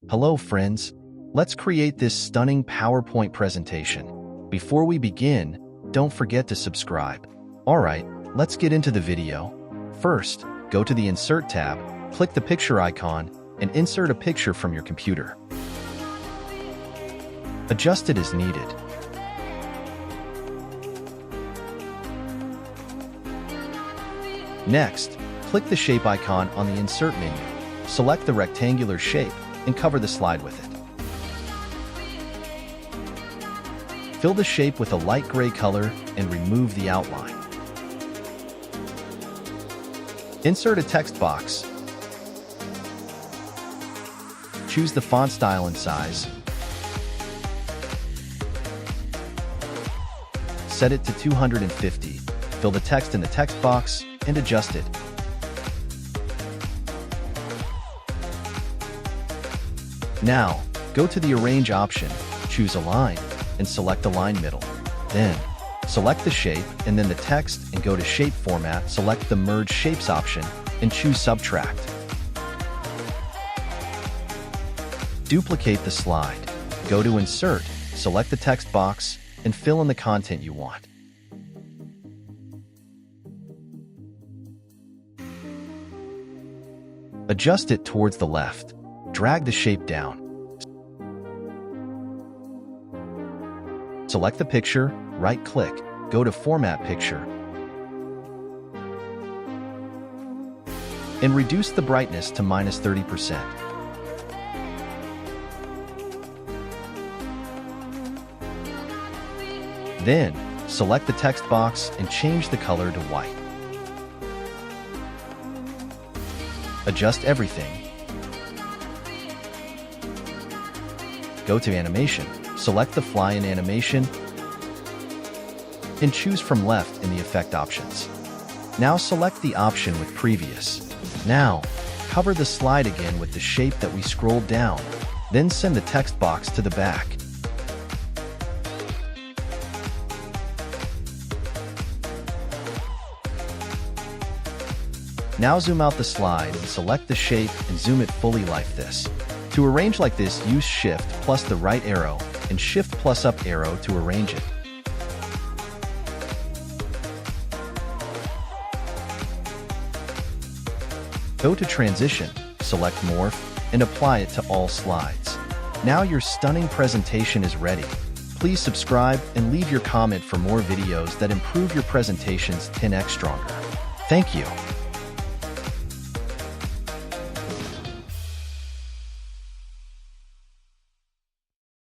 Hello friends, let's create this stunning PowerPoint presentation. Before we begin, don't forget to subscribe. Alright, let's get into the video. First, go to the Insert tab, click the picture icon, and insert a picture from your computer. Adjust it as needed. Next, click the shape icon on the Insert menu. Select the rectangular shape and cover the slide with it. Fill the shape with a light gray color and remove the outline. Insert a text box. Choose the font style and size. Set it to 250. Fill the text in the text box and adjust it. Now, go to the Arrange option, choose Align, and select Align Middle. Then, select the shape and then the text and go to Shape Format, select the Merge Shapes option, and choose Subtract. Duplicate the slide. Go to Insert, select the text box, and fill in the content you want. Adjust it towards the left. Drag the shape down. Select the picture, right-click, go to Format Picture, and reduce the brightness to -30%. Then, select the text box and change the color to white. Adjust everything. Go to Animation, select the Fly in Animation, and choose from left in the Effect options. Now select the option with Previous. Now, cover the slide again with the shape that we scrolled down, then send the text box to the back. Now zoom out the slide and select the shape and zoom it fully like this. To arrange like this, use Shift plus the right arrow and Shift plus up arrow to arrange it. Go to Transition, select Morph, and apply it to all slides. Now your stunning presentation is ready. Please subscribe and leave your comment for more videos that improve your presentations 10x stronger. Thank you.